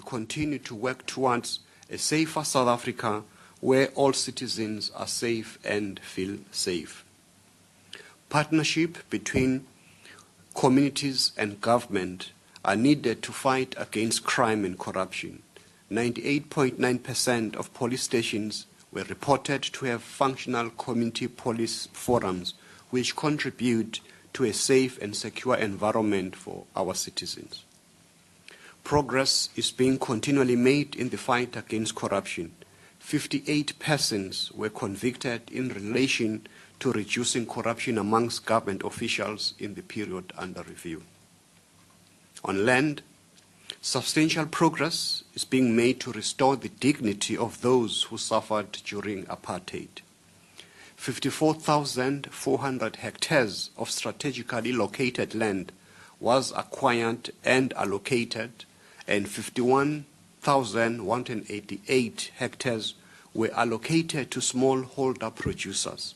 continue to work towards a safer South Africa where all citizens are safe and feel safe. Partnership between communities and government are needed to fight against crime and corruption. 98.9% of police stations were reported to have functional community police forums which contribute to a safe and secure environment for our citizens. Progress is being continually made in the fight against corruption. 58 persons were convicted in relation to reducing corruption amongst government officials in the period under review. On land, substantial progress is being made to restore the dignity of those who suffered during apartheid. 54,400 hectares of strategically located land was acquired and allocated, and 51,188 hectares were allocated to smallholder producers.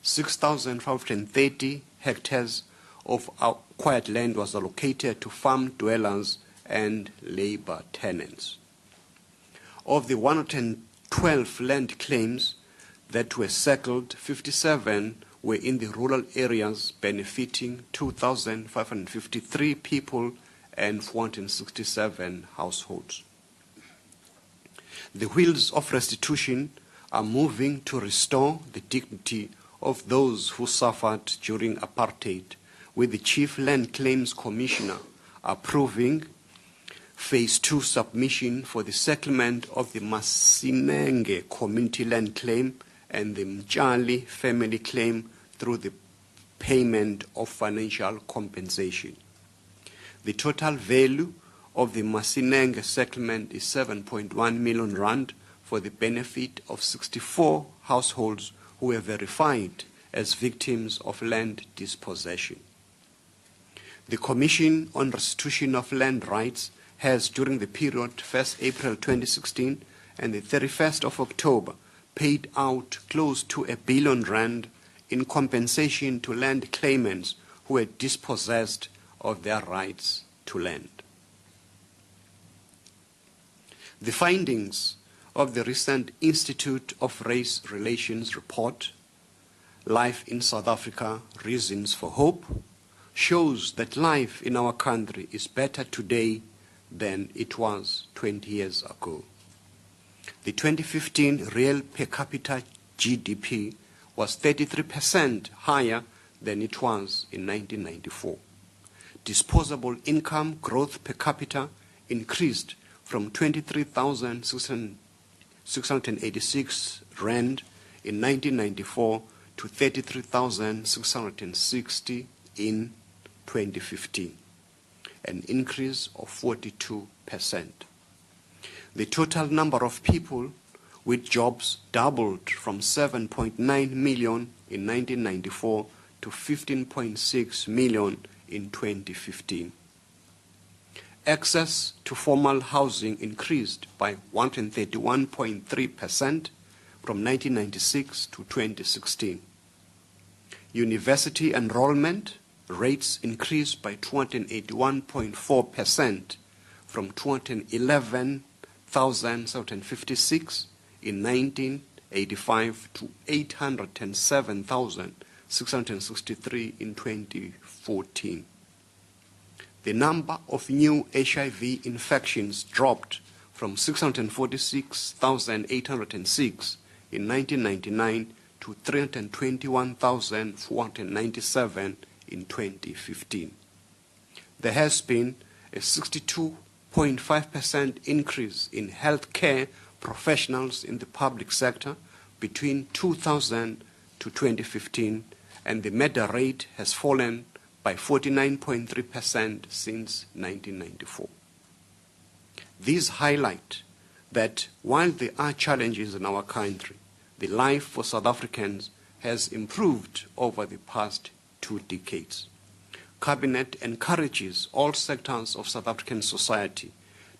6,530 hectares of acquired land was allocated to farm dwellers and labor tenants. Of the 112 land claims that were settled, 57 were in the rural areas, benefiting 2,553 people and 467 households. The wheels of restitution are moving to restore the dignity of those who suffered during apartheid, with the Chief Land Claims Commissioner approving Phase 2 submission for the settlement of the Masinenge community land claim and the Mjali family claim through the payment of financial compensation. The total value of the Masinenge settlement is 7.1 million rand for the benefit of 64 households who were verified as victims of land dispossession. The Commission on Restitution of Land Rights has, during the period 1st April 2016 and the 31st of October, paid out close to R1 billion in compensation to land claimants who were dispossessed of their rights to land. The findings of the recent Institute of Race Relations report, Life in South Africa, Reasons for Hope, shows that life in our country is better today than it was 20 years ago. The 2015 real per capita GDP was 33% higher than it was in 1994. Disposable income growth per capita increased from 23,686 rand in 1994 to 33,660 in 2015, an increase of 42%. The total number of people with jobs doubled from 7.9 million in 1994 to 15.6 million in 2015. Access to formal housing increased by 131.3% from 1996 to 2016. University enrollment rates increased by 281.4% from 211,756 in 1985 to 807,663 in 2014. The number of new HIV infections dropped from 646,806 in 1999 to 321,497 in 2015. There has been a 62.5% increase in healthcare professionals in the public sector between 2000 to 2015, and the murder rate has fallen by 49.3% since 1994. These highlight that while there are challenges in our country, the life for South Africans has improved over the past 2 decades. Cabinet encourages all sectors of South African society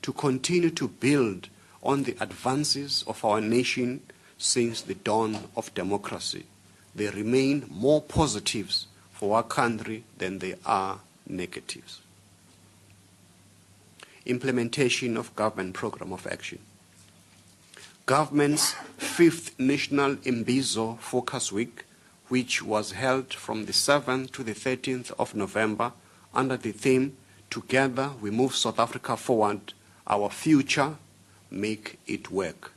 to continue to build on the advances of our nation since the dawn of democracy. There remain more positives for our country than there are negatives. implementation of government program of action. Government's 5th National Imbizo Focus Week, which was held from the 7th to the 13th of November under the theme, Together we move South Africa forward, our future, make it work,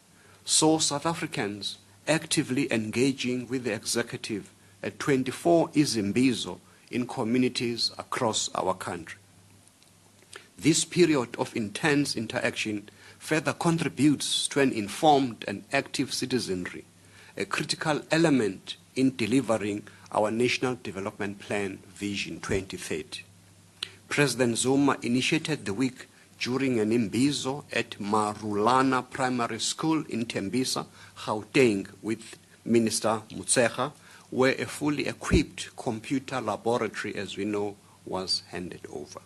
saw South Africans actively engaging with the executive at 24 Izimbizo in communities across our country. This period of intense interaction further contributes to an informed and active citizenry, a critical element in delivering our National Development Plan Vision 2030. President Zuma initiated the week during an imbizo at Marulana Primary School in Tembisa, Gauteng, with Minister Motshekga, where a fully equipped computer laboratory, as we know, was handed over.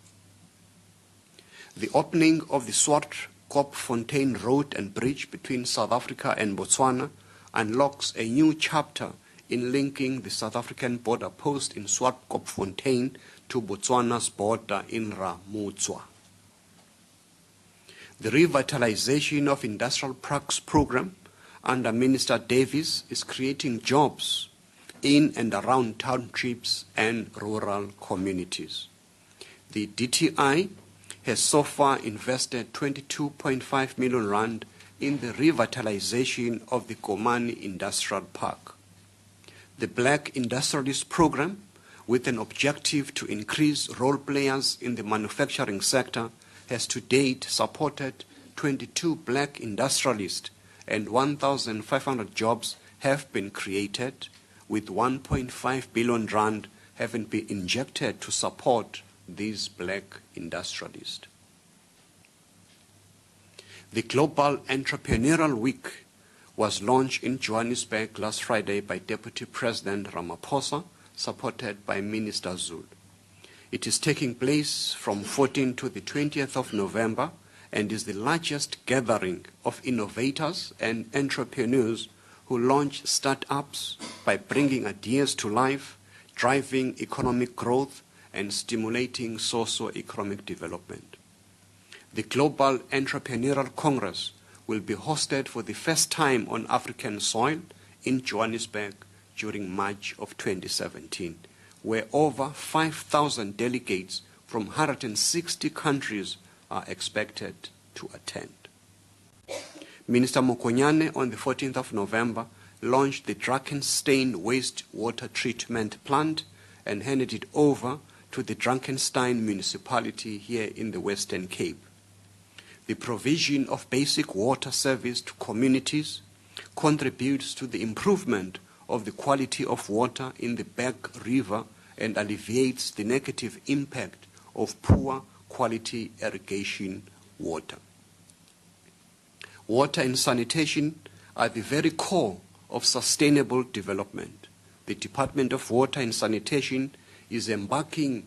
The opening of the Swartkopfontein Road and Bridge between South Africa and Botswana unlocks a new chapter in linking the South African border post in Swartkopfontein to Botswana's border in Ramutswa. The revitalization of industrial parks program under Minister Davies is creating jobs in and around townships and rural communities. The DTI has so far invested 22.5 million rand in the revitalization of the Komani Industrial Park. The Black Industrialist Program, with an objective to increase role players in the manufacturing sector, has to date supported 22 black industrialists, and 1,500 jobs have been created, with 1.5 billion rand having been injected to support these black industrialists. The Global Entrepreneurial Week was launched in Johannesburg last Friday by Deputy President Ramaphosa, supported by Minister Zulu. It is taking place from 14th to the 20th of November and is the largest gathering of innovators and entrepreneurs who launch startups by bringing ideas to life, driving economic growth, and stimulating socio-economic development. The Global Entrepreneurial Congress will be hosted for the first time on African soil in Johannesburg during March of 2017, where over 5,000 delegates from 160 countries are expected to attend. Minister Mokonyane on the 14th of November launched the Drakenstein wastewater treatment plant and handed it over to the Drakenstein municipality here in the Western Cape. The provision of basic water service to communities contributes to the improvement of the quality of water in the Berg River and alleviates the negative impact of poor quality irrigation water. Water and sanitation are the very core of sustainable development. The Department of Water and Sanitation is embarking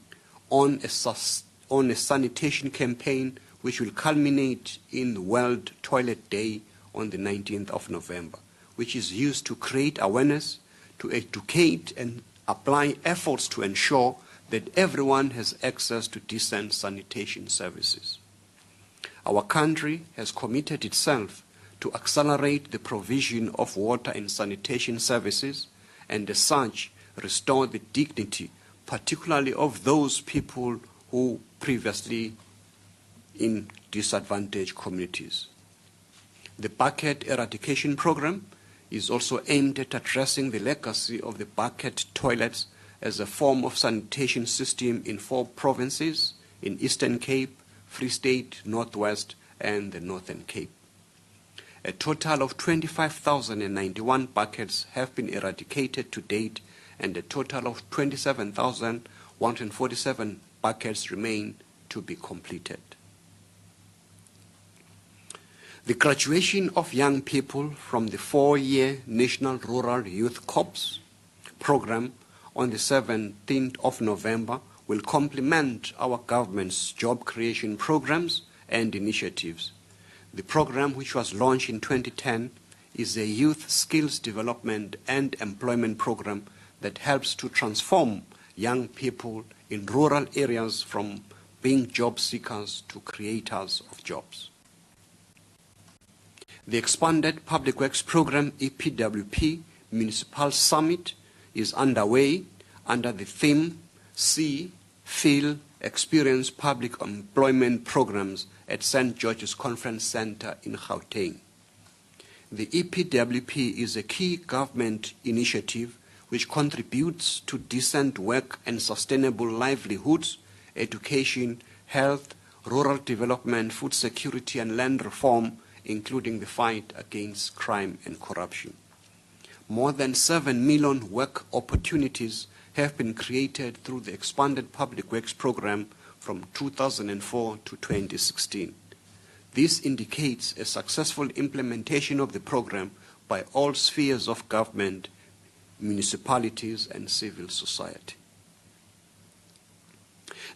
on a sanitation campaign which will culminate in World Toilet Day on the 19th of November, which is used to create awareness, to educate and apply efforts to ensure that everyone has access to decent sanitation services. Our country has committed itself to accelerate the provision of water and sanitation services and as such restore the dignity, particularly of those people who previously in disadvantaged communities. The bucket eradication program is also aimed at addressing the legacy of the bucket toilets as a form of sanitation system in 4 provinces in Eastern Cape, Free State, Northwest, and the Northern Cape. A total of 25,091 buckets have been eradicated to date, and a total of 27,147 buckets remain to be completed. The graduation of young people from the 4-year National Rural Youth Corps program on the 17th of November will complement our government's job creation programs and initiatives. The program, which was launched in 2010, is a youth skills development and employment program that helps to transform young people in rural areas from being job seekers to creators of jobs. The expanded Public Works Program EPWP Municipal Summit is underway under the theme See, Feel, Experience Public Employment Programs at St. George's Conference Center in Gauteng. The EPWP is a key government initiative which contributes to decent work and sustainable livelihoods, education, health, rural development, food security, and land reform, including the fight against crime and corruption. More than 7 million work opportunities have been created through the expanded Public Works Program from 2004 to 2016. This indicates a successful implementation of the program by all spheres of government, municipalities, and civil society.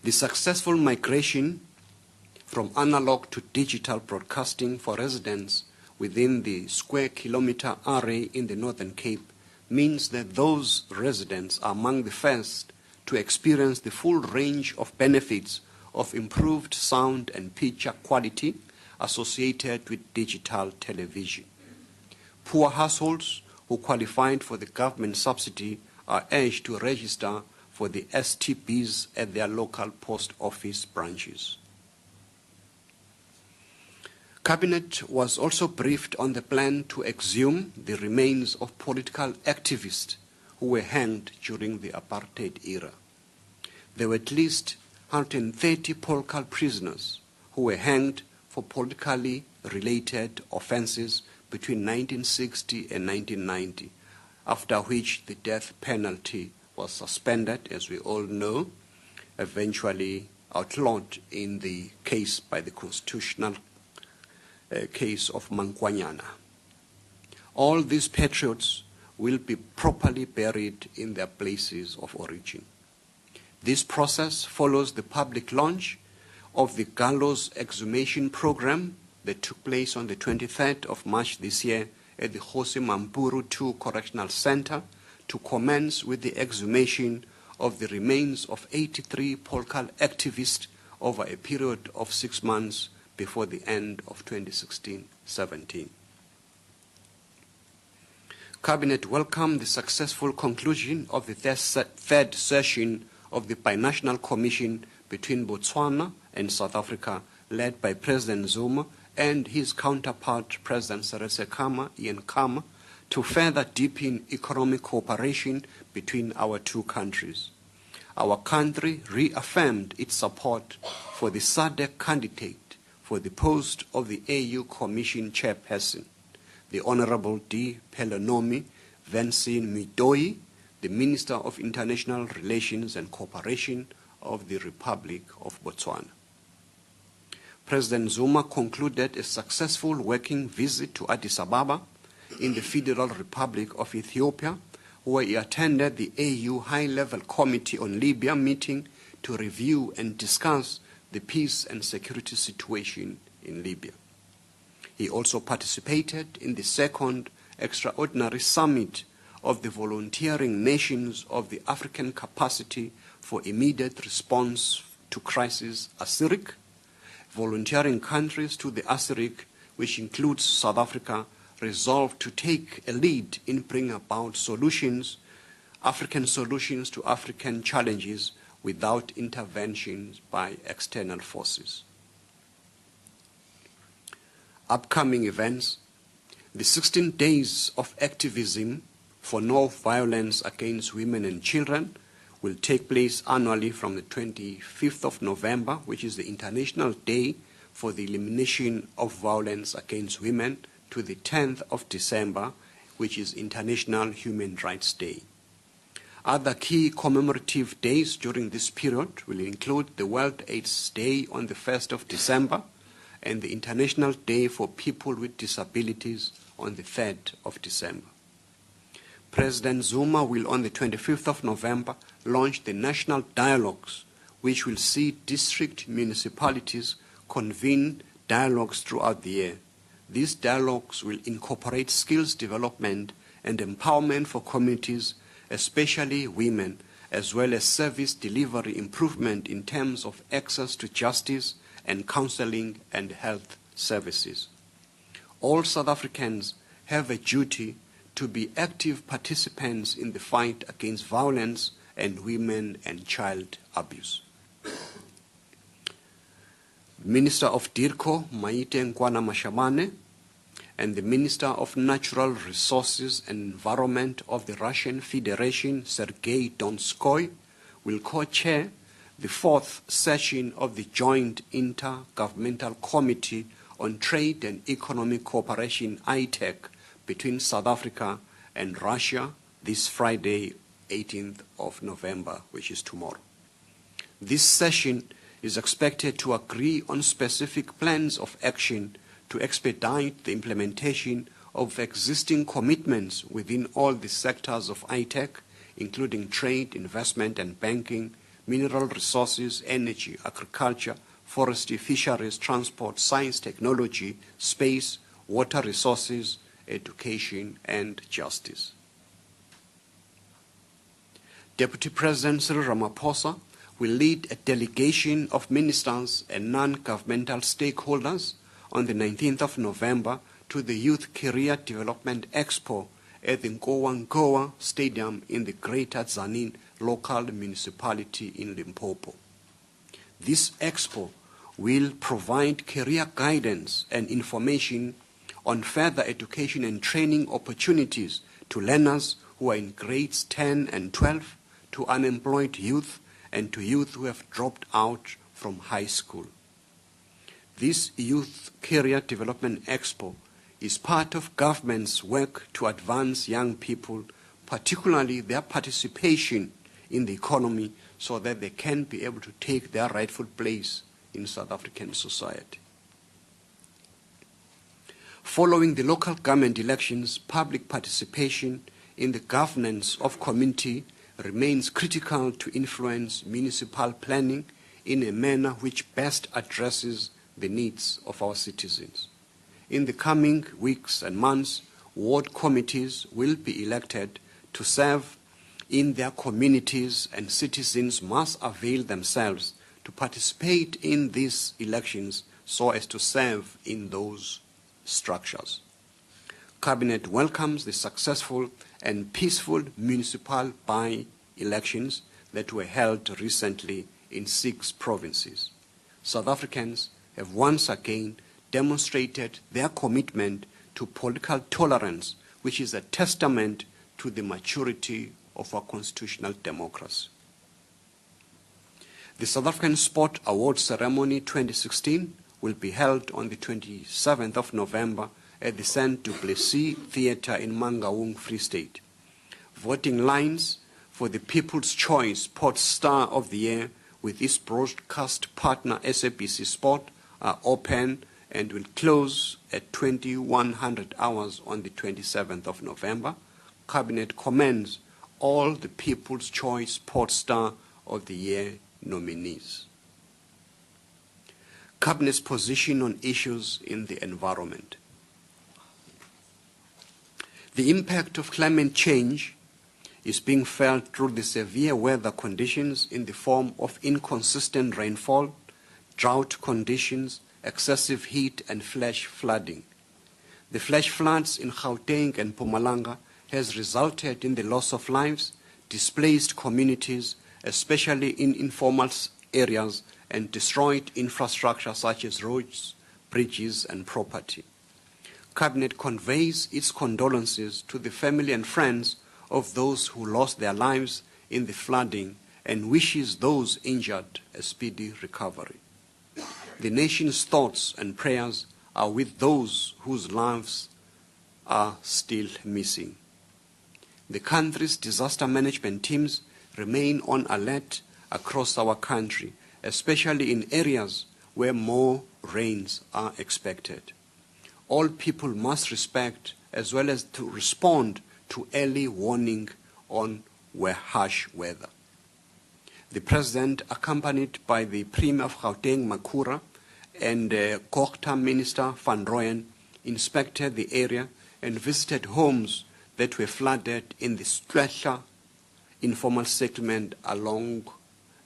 The successful migration from analog to digital broadcasting for residents within the square kilometer area in the Northern Cape means that those residents are among the first to experience the full range of benefits of improved sound and picture quality associated with digital television. Poor households who qualified for the government subsidy are urged to register for the STBs at their local post office branches. Cabinet was also briefed on the plan to exhume the remains of political activists who were hanged during the apartheid era. There were at least 130 political prisoners who were hanged for politically related offenses between 1960 and 1990, after which the death penalty was suspended, as we all know, eventually outlawed in the case by the constitutional case of Mankwanyana. All these patriots will be properly buried in their places of origin. This process follows the public launch of the gallows exhumation program that took place on the 23rd of March this year at the Jose Mampuru II Correctional Center to commence with the exhumation of the remains of 83 political activists over a period of 6 months before the end of 2016-17. Cabinet welcomed the successful conclusion of the third session of the Binational Commission between Botswana and South Africa, led by President Zuma and his counterpart, President Seretse Khama, Ian Khama, to further deepen economic cooperation between our two countries. Our country reaffirmed its support for the SADC candidate for the post of the AU Commission chairperson, the Honorable D. Pelonomi Vincent Midoi, the Minister of International Relations and Cooperation of the Republic of Botswana. President Zuma concluded a successful working visit to Addis Ababa in the Federal Republic of Ethiopia, where he attended the AU High-Level Committee on Libya meeting to review and discuss the peace and security situation in Libya. He also participated in the second extraordinary summit of the volunteering nations of the African Capacity for Immediate Response to Crisis, ASIRIC, volunteering countries to the ASIRIC, which includes South Africa, resolved to take a lead in bringing about solutions, African solutions to African challenges without interventions by external forces. Upcoming events: the 16 days of activism for no violence against women and children will take place annually from the 25th of November, which is the International Day for the Elimination of Violence Against Women, to the 10th of December, which is International Human Rights Day. Other key commemorative days during this period will include the World AIDS Day on the 1st of December and the International Day for People with Disabilities on the 3rd of December. President Zuma will, on the 25th of November, launch the National Dialogues, which will see district municipalities convene dialogues throughout the year. These dialogues will incorporate skills development and empowerment for communities, especially women, as well as service delivery improvement in terms of access to justice and counseling and health services. All South Africans have a duty to be active participants in the fight against violence and women and child abuse. Minister of DIRCO, Maite Nkwana Mashamane, and the Minister of Natural Resources and Environment of the Russian Federation, Sergei Donskoy, will co-chair the fourth session of the Joint Intergovernmental Committee on Trade and Economic Cooperation, ITEC, between South Africa and Russia this Friday, 18th of November, which is tomorrow. This session is expected to agree on specific plans of action to expedite the implementation of existing commitments within all the sectors of ITEC, including trade, investment and banking, mineral resources, energy, agriculture, forestry, fisheries, transport, science, technology, space, water resources, education and justice. Deputy President Cyril Ramaphosa will lead a delegation of ministers and non-governmental stakeholders on the 19th of November to the Youth Career Development Expo at the Nkowankowa Stadium in the Greater Tzaneen local municipality in Limpopo. This expo will provide career guidance and information on further education and training opportunities to learners who are in grades 10 and 12, to unemployed youth, and to youth who have dropped out from high school. This Youth Career Development Expo is part of government's work to advance young people, particularly their participation in the economy, so that they can be able to take their rightful place in South African society. Following the local government elections, public participation in the governance of community remains critical to influence municipal planning in a manner which best addresses the needs of our citizens. In the coming weeks and months, ward committees will be elected to serve in their communities, and citizens must avail themselves to participate in these elections so as to serve in those structures. Cabinet welcomes the successful and peaceful municipal by-elections that were held recently in 6 provinces. South Africans have once again demonstrated their commitment to political tolerance, which is a testament to the maturity of our constitutional democracy. The South African Sport Awards Ceremony 2016 will be held on the 27th of November at the St. Duplessis Theatre in Mangaung, Free State. Voting lines for the People's Choice Sport Star of the Year with its broadcast partner SABC Sport are open and will close at 2100 hours on the 27th of November. Cabinet commends all the People's Choice Sport Star of the Year nominees. Cabinet's position on issues in the environment. The impact of climate change is being felt through the severe weather conditions in the form of inconsistent rainfall, drought conditions, excessive heat, and flash flooding. The flash floods in Gauteng and Mpumalanga has resulted in the loss of lives, displaced communities, especially in informal areas, and destroyed infrastructure such as roads, bridges, and property. Cabinet conveys its condolences to the family and friends of those who lost their lives in the flooding and wishes those injured a speedy recovery. The nation's thoughts and prayers are with those whose lives are still missing. The country's disaster management teams remain on alert across our country, especially in areas where more rains are expected. All people must respect as well as to respond to early warning on harsh weather. The President, accompanied by the Premier of Gauteng, Makura, and Kokta Minister Van Rooyen, inspected the area and visited homes that were flooded in the Stlehla informal settlement along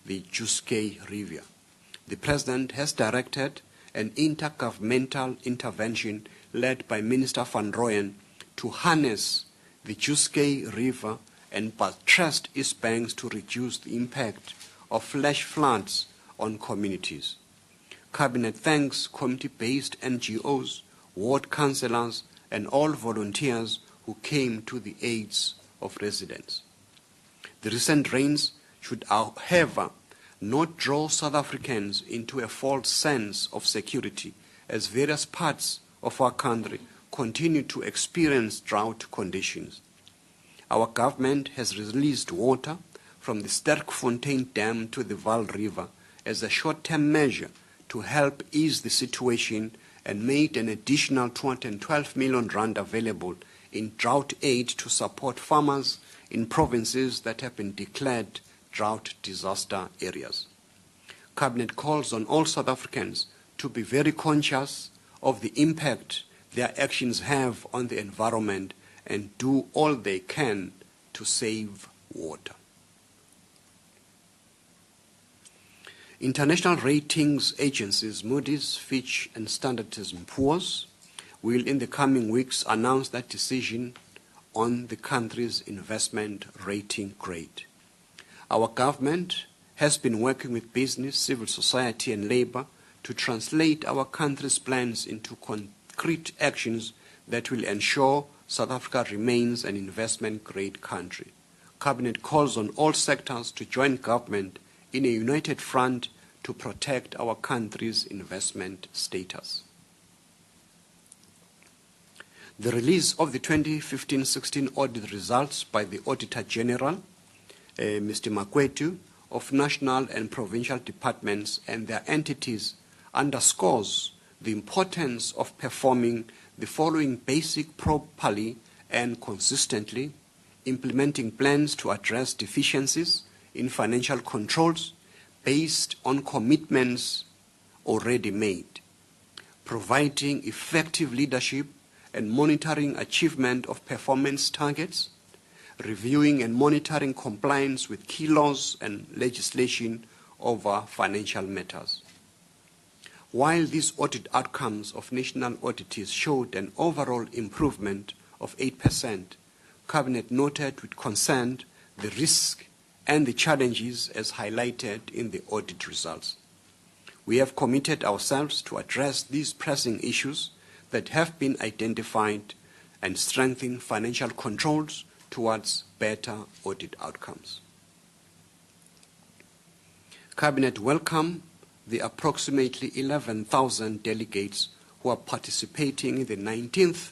the Juskei River. The President has directed an intergovernmental intervention led by Minister Van Rooyen to harness the Juskei River and buttress its banks to reduce the impact of flash floods on communities. Cabinet thanks community-based NGOs, ward councillors, and all volunteers who came to the aid of residents. The recent rains should, however, not draw South Africans into a false sense of security, as various parts of our country continue to experience drought conditions. Our government has released water from the Sterkfontein Dam to the Vaal River as a short-term measure to help ease the situation and made an additional 212 million rand available in drought aid to support farmers in provinces that have been declared drought disaster areas. Cabinet calls on all South Africans to be very conscious of the impact their actions have on the environment and do all they can to save water. International ratings agencies Moody's, Fitch, and Standard & Poor's will in the coming weeks announce that decision on the country's investment rating grade. Our government has been working with business, civil society, and labor to translate our country's plans into concrete actions that will ensure South Africa remains an investment-grade country. Cabinet calls on all sectors to join government in a united front to protect our country's investment status. The release of the 2015-16 audit results by the Auditor General, Mr. Makwetu, of national and provincial departments and their entities underscores the importance of performing the following basic properly and consistently, implementing plans to address deficiencies in financial controls based on commitments already made, providing effective leadership and monitoring achievement of performance targets, reviewing and monitoring compliance with key laws and legislation over financial matters. While these audit outcomes of national audits showed an overall improvement of 8%, Cabinet noted with concern the risk and the challenges as highlighted in the audit results. We have committed ourselves to address these pressing issues that have been identified and strengthen financial controls towards better audit outcomes. Cabinet welcomed the approximately 11,000 delegates who are participating in the 19th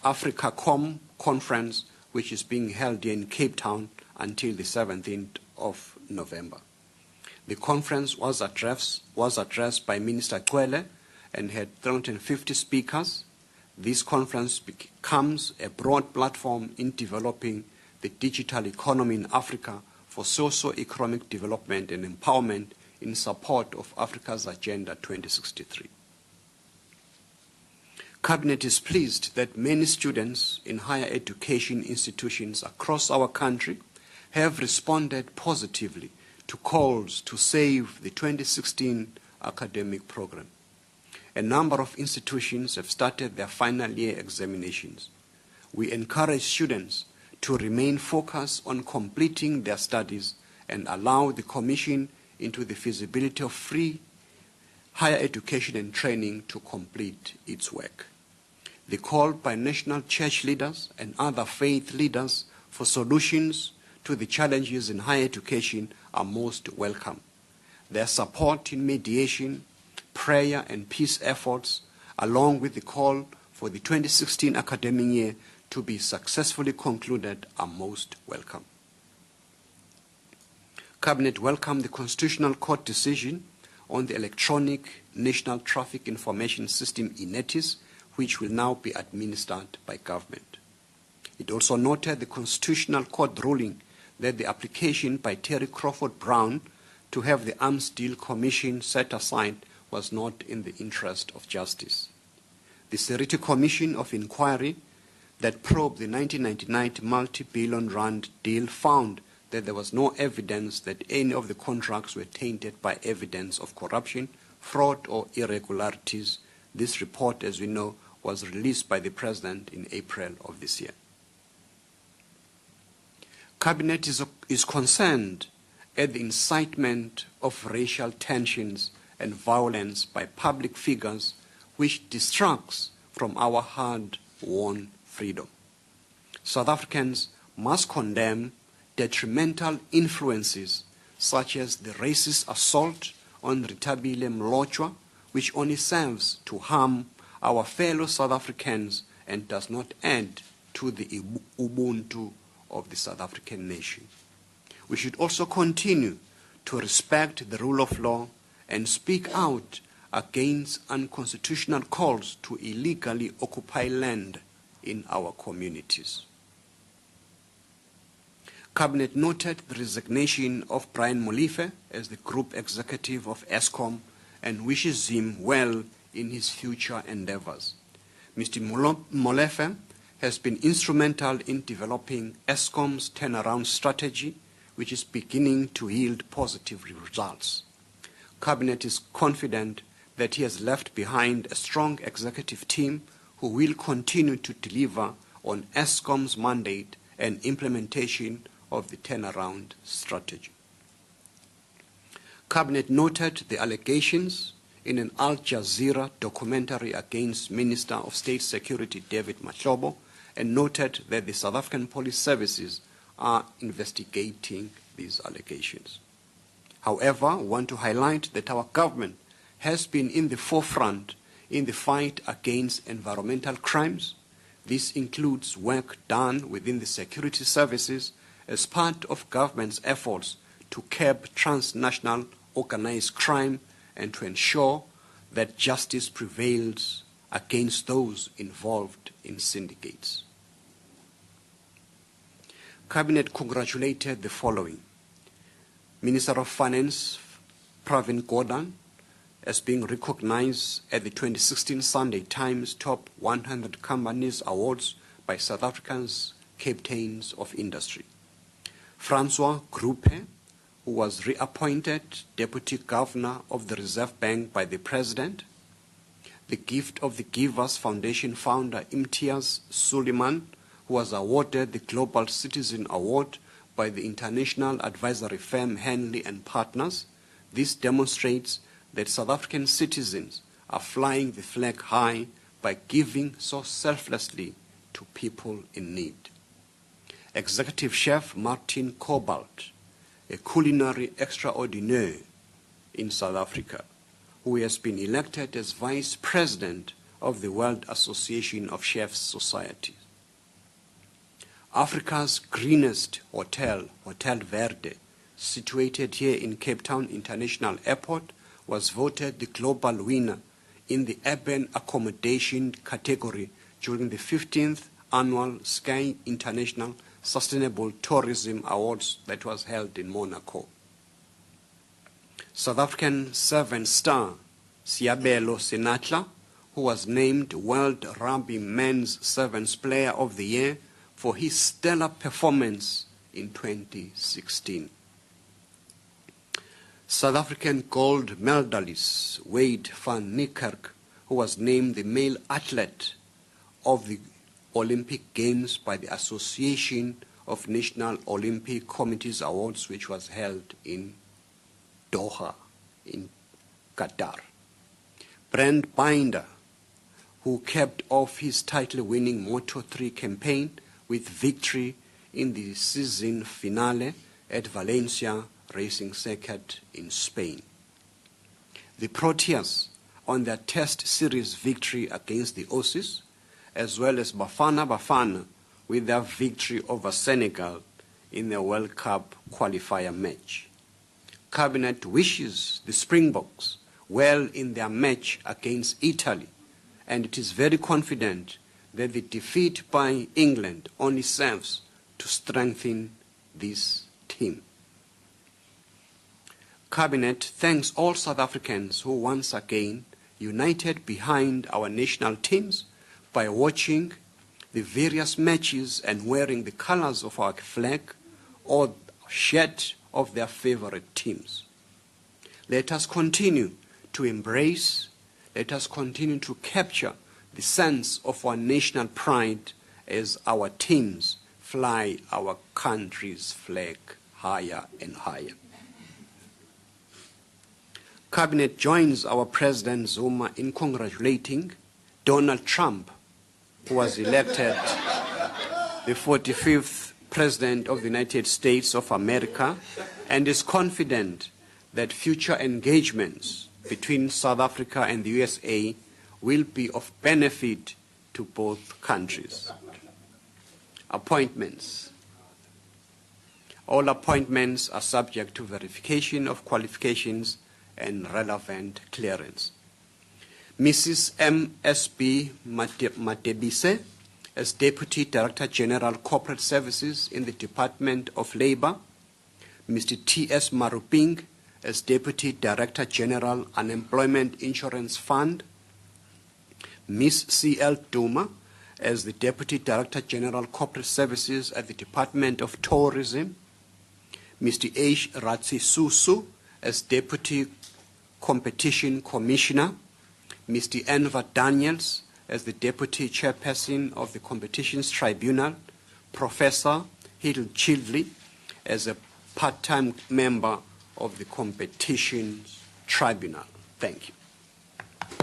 AfricaCom conference, which is being held in Cape Town until the 17th of November. The conference was addressed by Minister Kwele and had 350 speakers. This conference becomes a broad platform in developing the digital economy in Africa for socio-economic development and empowerment in support of Africa's Agenda 2063. Cabinet is pleased that many students in higher education institutions across our country have responded positively to calls to save the 2016 academic program. A number of institutions have started their final year examinations. We encourage students to remain focused on completing their studies and allow the Commission into the feasibility of free higher education and training to complete its work. The call by national church leaders and other faith leaders for solutions to the challenges in higher education are most welcome. Their support in mediation, prayer, and peace efforts, along with the call for the 2016 academic year to be successfully concluded, are most welcome. Cabinet welcomed the Constitutional Court decision on the Electronic National Traffic Information System, INETIS, which will now be administered by government. It also noted the Constitutional Court ruling that the application by Terry Crawford Brown to have the Arms Deal Commission set aside was not in the interest of justice. The Seriti Commission of Inquiry that probed the 1999 multi-billion rand deal found that there was no evidence that any of the contracts were tainted by evidence of corruption, fraud, or irregularities. This report, as we know, was released by the President in April of this year. Cabinet is concerned at the incitement of racial tensions and violence by public figures, which distracts from our hard-won freedom. South Africans must condemn detrimental influences such as the racist assault on Radebe Mlotshwa, which only serves to harm our fellow South Africans and does not add to the ubuntu of the South African nation. We should also continue to respect the rule of law and speak out against unconstitutional calls to illegally occupy land in our communities. Cabinet noted the resignation of Brian Molefe as the Group Executive of Eskom and wishes him well in his future endeavors. Mr. Molefe has been instrumental in developing Eskom's turnaround strategy, which is beginning to yield positive results. Cabinet is confident that he has left behind a strong executive team who will continue to deliver on Eskom's mandate and implementation of the turnaround strategy. Cabinet noted the allegations in an Al Jazeera documentary against Minister of State Security David Mahlobo and noted that the South African Police Services are investigating these allegations. However, I want to highlight that our government has been in the forefront in the fight against environmental crimes. This includes work done within the security services as part of government's efforts to curb transnational organized crime and to ensure that justice prevails against those involved in syndicates. Cabinet congratulated the following: Minister of Finance Pravin Gordhan as being recognized at the 2016 Sunday Times Top 100 Companies Awards by South Africa's Captains of Industry. Francois Gruppe, who was reappointed Deputy Governor of the Reserve Bank by the President. The Gift of the Givers Foundation founder Imtiaz Suleiman, who was awarded the Global Citizen Award by the international advisory firm Henley and Partners. This demonstrates that South African citizens are flying the flag high by giving so selflessly to people in need. Executive Chef Martin Cobalt, a culinary extraordinaire in South Africa, who has been elected as Vice President of the World Association of Chefs Society. Africa's greenest hotel, Hotel Verde, situated here in Cape Town International Airport, was voted the global winner in the urban accommodation category during the 15th annual Sky International Sustainable Tourism Awards that was held in Monaco. South African 7-star Siabelo Senatla, who was named World Rugby Men's Sevens Player of the Year for his stellar performance in 2016. South African gold medalist Wade van Niekerk, who was named the male athlete of the Olympic Games by the Association of National Olympic Committees Awards, which was held in Doha, in Qatar. Brent Binder, who capped off his title-winning Moto3 campaign with victory in the season finale at Valencia Racing Circuit in Spain. The Proteas, on their Test Series victory against the Aussies, as well as Bafana Bafana with their victory over Senegal in the World Cup qualifier match. Cabinet wishes the Springboks well in their match against Italy, and it is very confident that the defeat by England only serves to strengthen this team. Cabinet thanks all South Africans who once again united behind our national teams by watching the various matches and wearing the colors of our flag or shirt of their favorite teams. Let us continue to embrace, let us continue to capture the sense of our national pride as our teams fly our country's flag higher and higher. Cabinet joins our President Zuma in congratulating Donald Trump, who was elected the 45th President of the United States of America, and is confident that future engagements between South Africa and the USA will be of benefit to both countries. Appointments. All appointments are subject to verification of qualifications and relevant clearance. Mrs. M.S.B. Matebise as Deputy Director General Corporate Services in the Department of Labor, Mr. T.S. Maruping as Deputy Director General Unemployment Insurance Fund, Ms. C.L. Duma as the Deputy Director General Corporate Services at the Department of Tourism, Mr. H. Ratsisusu as Deputy Competition Commissioner, Mr. Enver Daniels as the Deputy Chairperson of the Competitions Tribunal, Professor Hill Chidley as a part-time member of the Competitions Tribunal. Thank you.